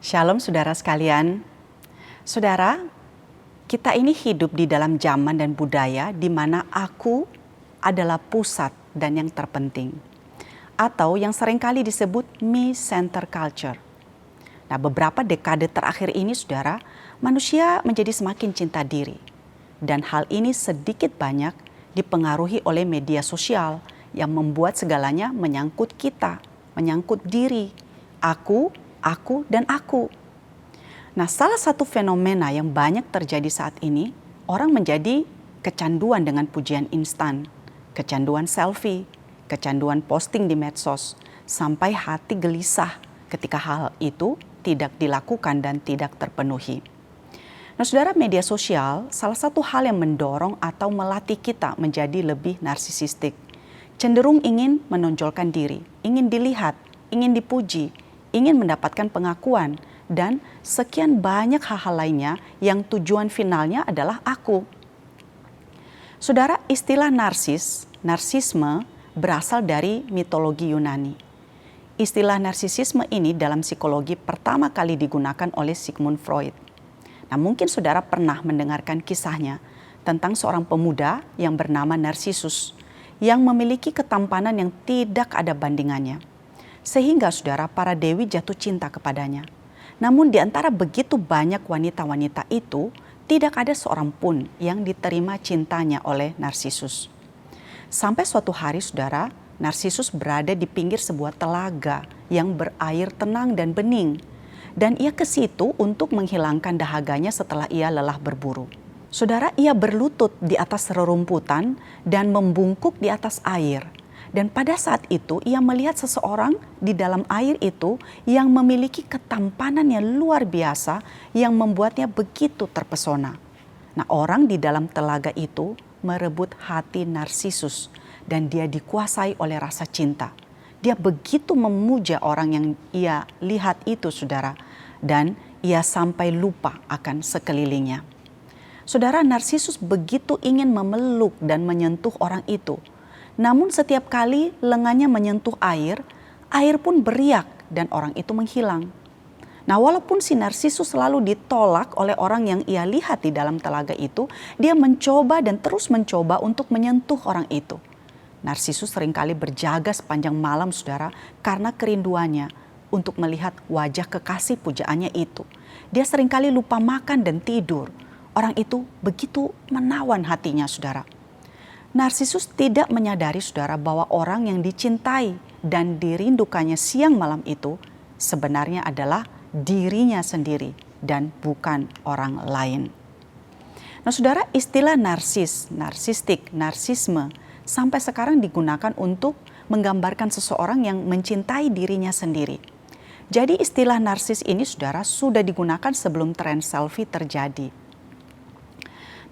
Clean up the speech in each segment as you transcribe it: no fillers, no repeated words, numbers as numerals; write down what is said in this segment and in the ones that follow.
Shalom saudara sekalian. Saudara, kita ini hidup di dalam zaman dan budaya di mana aku adalah pusat dan yang terpenting. Atau yang seringkali disebut me-center culture. Nah, beberapa dekade terakhir ini saudara, manusia menjadi semakin cinta diri. Dan hal ini sedikit banyak dipengaruhi oleh media sosial yang membuat segalanya menyangkut kita, menyangkut diri. Aku, dan aku. Nah, salah satu fenomena yang banyak terjadi saat ini, orang menjadi kecanduan dengan pujian instan, kecanduan selfie, kecanduan posting di medsos, sampai hati gelisah ketika hal itu tidak dilakukan dan tidak terpenuhi. Nah, saudara, media sosial salah satu hal yang mendorong atau melatih kita menjadi lebih narsisistik. Cenderung ingin menonjolkan diri, ingin dilihat, ingin dipuji, ingin mendapatkan pengakuan, dan sekian banyak hal-hal lainnya yang tujuan finalnya adalah aku. Saudara, istilah narsisme berasal dari mitologi Yunani. Istilah narsisisme ini dalam psikologi pertama kali digunakan oleh Sigmund Freud. Nah, mungkin saudara pernah mendengarkan kisahnya tentang seorang pemuda yang bernama Narsisus yang memiliki ketampanan yang tidak ada bandingannya. Sehingga saudara, para dewi jatuh cinta kepadanya. Namun di antara begitu banyak wanita-wanita itu, tidak ada seorang pun yang diterima cintanya oleh Narsisus. Sampai suatu hari saudara, Narsisus berada di pinggir sebuah telaga yang berair tenang dan bening. Dan ia ke situ untuk menghilangkan dahaganya setelah ia lelah berburu. Saudara, ia berlutut di atas rerumputan dan membungkuk di atas air. Dan pada saat itu ia melihat seseorang di dalam air itu yang memiliki ketampanan yang luar biasa yang membuatnya begitu terpesona. Nah, orang di dalam telaga itu merebut hati Narsisus dan dia dikuasai oleh rasa cinta. Dia begitu memuja orang yang ia lihat itu saudara, dan ia sampai lupa akan sekelilingnya. Saudara, Narsisus begitu ingin memeluk dan menyentuh orang itu. Namun setiap kali lengannya menyentuh air, air pun beriak dan orang itu menghilang. Nah, walaupun si Narsisus selalu ditolak oleh orang yang ia lihat di dalam telaga itu, dia mencoba dan terus mencoba untuk menyentuh orang itu. Narsisus seringkali berjaga sepanjang malam saudara karena kerinduannya untuk melihat wajah kekasih pujaannya itu. Dia seringkali lupa makan dan tidur. Orang itu begitu menawan hatinya saudara. Narsisus tidak menyadari saudara bahwa orang yang dicintai dan dirindukannya siang malam itu sebenarnya adalah dirinya sendiri dan bukan orang lain. Nah saudara, istilah narsistik, narsisme sampai sekarang digunakan untuk menggambarkan seseorang yang mencintai dirinya sendiri. Jadi istilah narsis ini saudara sudah digunakan sebelum tren selfie terjadi.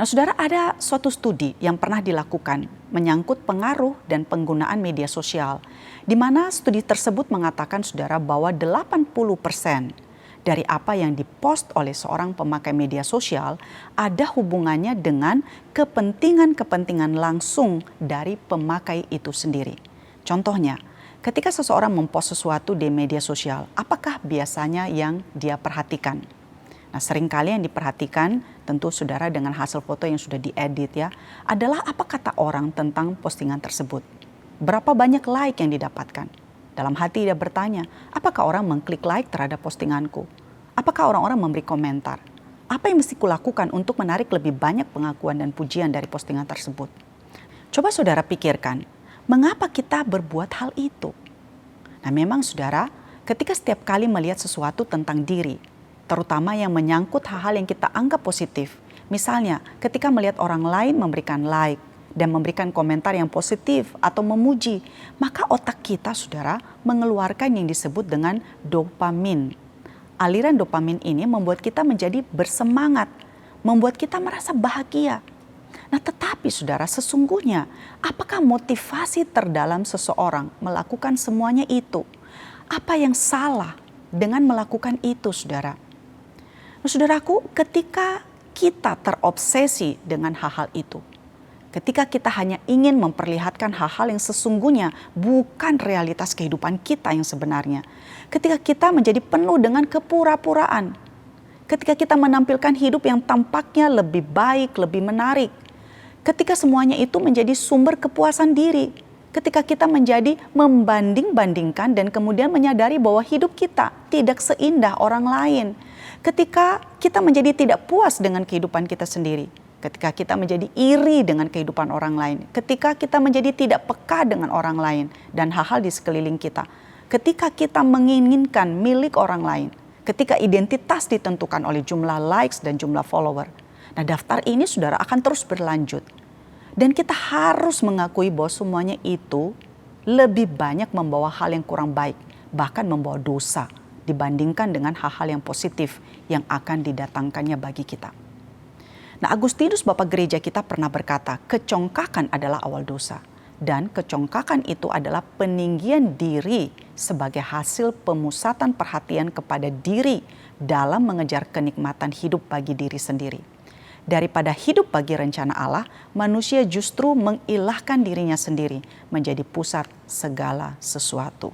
Nah saudara, ada suatu studi yang pernah dilakukan menyangkut pengaruh dan penggunaan media sosial, di mana studi tersebut mengatakan saudara bahwa 80% dari apa yang dipost oleh seorang pemakai media sosial ada hubungannya dengan kepentingan-kepentingan langsung dari pemakai itu sendiri. Contohnya, ketika seseorang mempost sesuatu di media sosial, apakah biasanya yang dia perhatikan? Nah, seringkali yang diperhatikan tentu saudara dengan hasil foto yang sudah diedit ya, adalah apa kata orang tentang postingan tersebut. Berapa banyak like yang didapatkan? Dalam hati dia bertanya, apakah orang mengklik like terhadap postinganku? Apakah orang-orang memberi komentar? Apa yang mesti kulakukan untuk menarik lebih banyak pengakuan dan pujian dari postingan tersebut? Coba saudara pikirkan, mengapa kita berbuat hal itu? Nah memang saudara, ketika setiap kali melihat sesuatu tentang diri, terutama yang menyangkut hal-hal yang kita anggap positif. Misalnya ketika melihat orang lain memberikan like dan memberikan komentar yang positif atau memuji, maka otak kita saudara mengeluarkan yang disebut dengan dopamin. Aliran dopamin ini membuat kita menjadi bersemangat, membuat kita merasa bahagia. Nah tetapi saudara, sesungguhnya apakah motivasi terdalam seseorang melakukan semuanya itu? Apa yang salah dengan melakukan itu saudara? Nah, saudaraku, ketika kita terobsesi dengan hal-hal itu, Ketika kita hanya ingin memperlihatkan hal-hal yang sesungguhnya bukan realitas kehidupan kita yang sebenarnya. Ketika kita menjadi penuh dengan kepura-puraan. Ketika kita menampilkan hidup yang tampaknya lebih baik, lebih menarik. Ketika semuanya itu menjadi sumber kepuasan diri. Ketika kita menjadi membanding-bandingkan dan kemudian menyadari bahwa hidup kita tidak seindah orang lain. Ketika kita menjadi tidak puas dengan kehidupan kita sendiri. Ketika kita menjadi iri dengan kehidupan orang lain. Ketika kita menjadi tidak peka dengan orang lain dan hal-hal di sekeliling kita. Ketika kita menginginkan milik orang lain. Ketika identitas ditentukan oleh jumlah likes dan jumlah follower. Nah, daftar ini saudara akan terus berlanjut. Dan kita harus mengakui bahwa semuanya itu lebih banyak membawa hal yang kurang baik. Bahkan membawa dosa dibandingkan dengan hal-hal yang positif yang akan didatangkannya bagi kita. Nah, Agustinus Bapak Gereja kita pernah berkata, kecongkakan adalah awal dosa. Dan kecongkakan itu adalah peninggian diri sebagai hasil pemusatan perhatian kepada diri dalam mengejar kenikmatan hidup bagi diri sendiri. Daripada hidup bagi rencana Allah, manusia justru mengilahkan dirinya sendiri menjadi pusat segala sesuatu.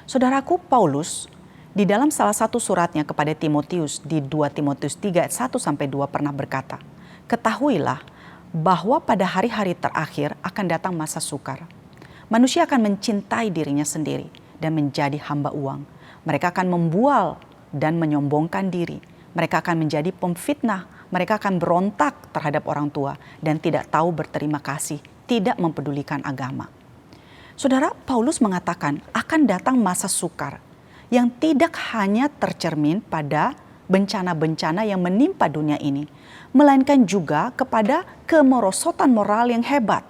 Saudaraku, Paulus di dalam salah satu suratnya kepada Timotius di 2 Timotius 3 ayat 1-2 pernah berkata, ketahuilah bahwa pada hari-hari terakhir akan datang masa sukar. Manusia akan mencintai dirinya sendiri dan menjadi hamba uang. Mereka akan membual dan menyombongkan diri. Mereka akan menjadi pemfitnah. Mereka akan berontak terhadap orang tua dan tidak tahu berterima kasih, tidak mempedulikan agama. Saudara, Paulus mengatakan akan datang masa sukar yang tidak hanya tercermin pada bencana-bencana yang menimpa dunia ini, melainkan juga kepada kemerosotan moral yang hebat,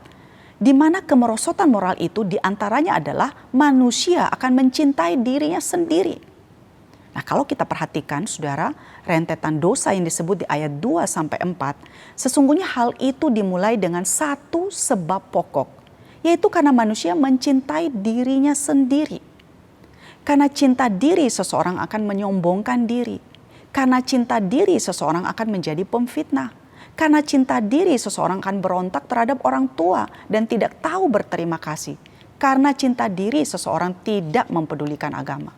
di mana kemerosotan moral itu diantaranya adalah manusia akan mencintai dirinya sendiri. Nah, kalau kita perhatikan saudara, rentetan dosa yang disebut di ayat 2-4, sesungguhnya hal itu dimulai dengan satu sebab pokok, yaitu karena manusia mencintai dirinya sendiri. Karena cinta diri seseorang akan menyombongkan diri. Karena cinta diri seseorang akan menjadi pemfitnah. Karena cinta diri seseorang akan berontak terhadap orang tua dan tidak tahu berterima kasih. Karena cinta diri seseorang tidak mempedulikan agama.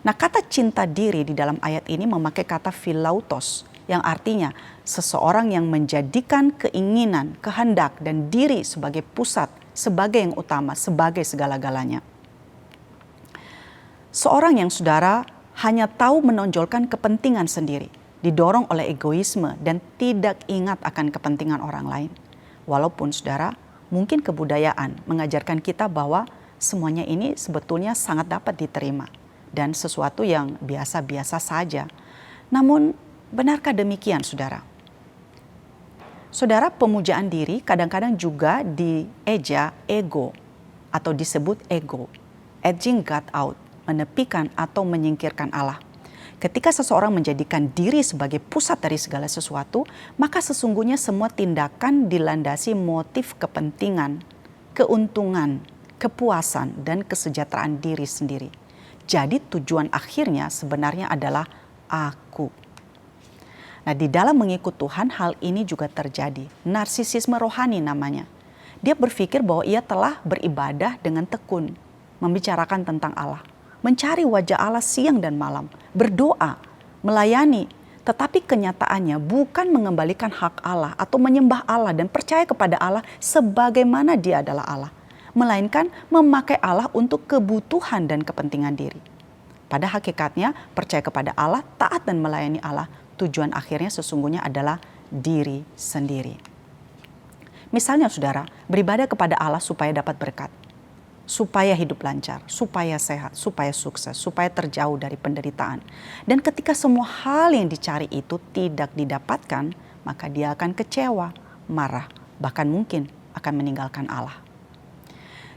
Nah, kata cinta diri di dalam ayat ini memakai kata philautos, yang artinya seseorang yang menjadikan keinginan, kehendak dan diri sebagai pusat, sebagai yang utama, sebagai segala-galanya. Seorang yang saudara hanya tahu menonjolkan kepentingan sendiri, didorong oleh egoisme dan tidak ingat akan kepentingan orang lain. Walaupun saudara, mungkin kebudayaan mengajarkan kita bahwa semuanya ini sebetulnya sangat dapat diterima dan sesuatu yang biasa-biasa saja. Namun, benarkah demikian saudara? Saudara, pemujaan diri kadang-kadang juga dieja ego atau disebut ego, edging God out, menepikan atau menyingkirkan Allah. Ketika seseorang menjadikan diri sebagai pusat dari segala sesuatu, maka sesungguhnya semua tindakan dilandasi motif kepentingan, keuntungan, kepuasan, dan kesejahteraan diri sendiri. Jadi tujuan akhirnya sebenarnya adalah aku. Nah, di dalam mengikut Tuhan hal ini juga terjadi. Narsisisme rohani namanya. Dia berpikir bahwa ia telah beribadah dengan tekun, membicarakan tentang Allah, mencari wajah Allah siang dan malam, berdoa, melayani. Tetapi kenyataannya bukan mengembalikan hak Allah atau menyembah Allah dan percaya kepada Allah sebagaimana Dia adalah Allah, melainkan memakai Allah untuk kebutuhan dan kepentingan diri. Pada hakikatnya percaya kepada Allah, taat dan melayani Allah, tujuan akhirnya sesungguhnya adalah diri sendiri. Misalnya saudara, beribadah kepada Allah supaya dapat berkat, supaya hidup lancar, supaya sehat, supaya sukses, supaya terjauh dari penderitaan. Dan ketika semua hal yang dicari itu tidak didapatkan, maka dia akan kecewa, marah, bahkan mungkin akan meninggalkan Allah.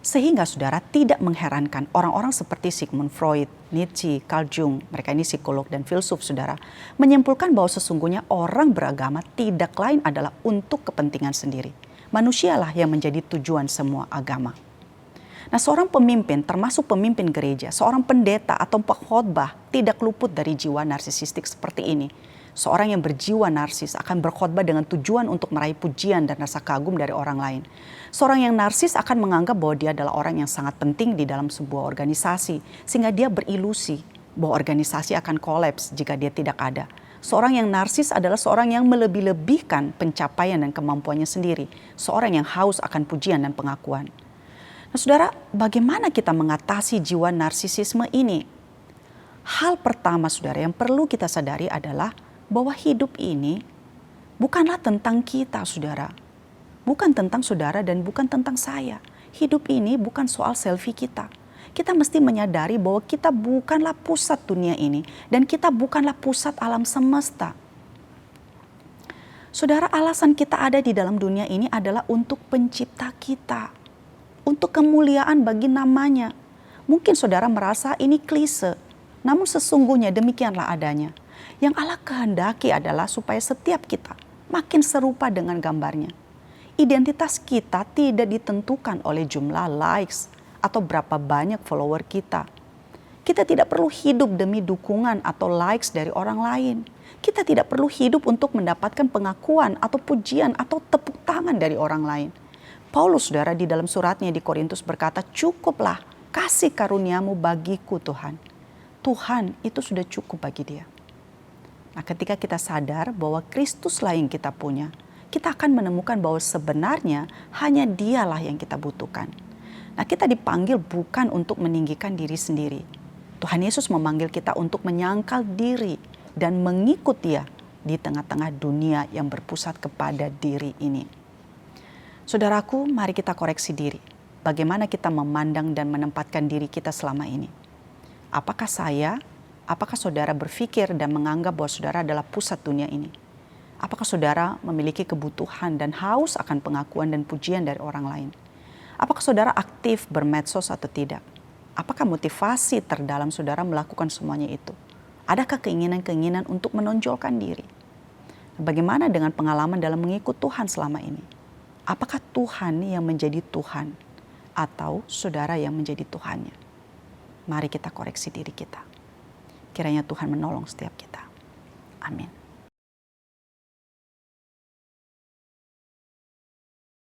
Sehingga saudara, tidak mengherankan orang-orang seperti Sigmund Freud, Nietzsche, Carl Jung, mereka ini psikolog dan filsuf saudara, menyimpulkan bahwa sesungguhnya orang beragama tidak lain adalah untuk kepentingan sendiri. Manusialah yang menjadi tujuan semua agama. Nah, seorang pemimpin, termasuk pemimpin gereja, seorang pendeta atau pengkhotbah tidak luput dari jiwa narsisistik seperti ini. Seorang yang berjiwa narsis akan berkhotbah dengan tujuan untuk meraih pujian dan rasa kagum dari orang lain. Seorang yang narsis akan menganggap bahwa dia adalah orang yang sangat penting di dalam sebuah organisasi, sehingga dia berilusi bahwa organisasi akan kolaps jika dia tidak ada. Seorang yang narsis adalah seorang yang melebih-lebihkan pencapaian dan kemampuannya sendiri. Seorang yang haus akan pujian dan pengakuan. Nah, saudara, bagaimana kita mengatasi jiwa narsisisme ini? Hal pertama, saudara, yang perlu kita sadari adalah bahwa hidup ini bukanlah tentang kita, saudara. Bukan tentang saudara dan bukan tentang saya. Hidup ini bukan soal selfie kita. Kita mesti menyadari bahwa kita bukanlah pusat dunia ini dan kita bukanlah pusat alam semesta. Saudara, alasan kita ada di dalam dunia ini adalah untuk pencipta kita. Untuk kemuliaan bagi namanya. Mungkin saudara merasa ini klise, namun sesungguhnya demikianlah adanya. Yang Allah kehendaki adalah supaya setiap kita makin serupa dengan gambarnya. Identitas kita tidak ditentukan oleh jumlah likes atau berapa banyak follower kita. Kita tidak perlu hidup demi dukungan atau likes dari orang lain. Kita tidak perlu hidup untuk mendapatkan pengakuan atau pujian atau tepuk tangan dari orang lain. Paulus, saudara, di dalam suratnya di Korintus berkata, cukuplah kasih karuniamu bagiku Tuhan. Tuhan itu sudah cukup bagi dia. Nah, ketika kita sadar bahwa Kristuslah yang kita punya, kita akan menemukan bahwa sebenarnya hanya Dialah yang kita butuhkan. Nah, kita dipanggil bukan untuk meninggikan diri sendiri. Tuhan Yesus memanggil kita untuk menyangkal diri dan mengikut Dia di tengah-tengah dunia yang berpusat kepada diri ini. Saudaraku, mari kita koreksi diri. Bagaimana kita memandang dan menempatkan diri kita selama ini? Apakah saudara berpikir dan menganggap bahwa saudara adalah pusat dunia ini? Apakah saudara memiliki kebutuhan dan haus akan pengakuan dan pujian dari orang lain? Apakah saudara aktif bermedsos atau tidak? Apakah motivasi terdalam saudara melakukan semuanya itu? Adakah keinginan-keinginan untuk menonjolkan diri? Bagaimana dengan pengalaman dalam mengikut Tuhan selama ini? Apakah Tuhan yang menjadi Tuhan atau saudara yang menjadi Tuhannya? Mari kita koreksi diri kita. Kiranya Tuhan menolong setiap kita. Amin.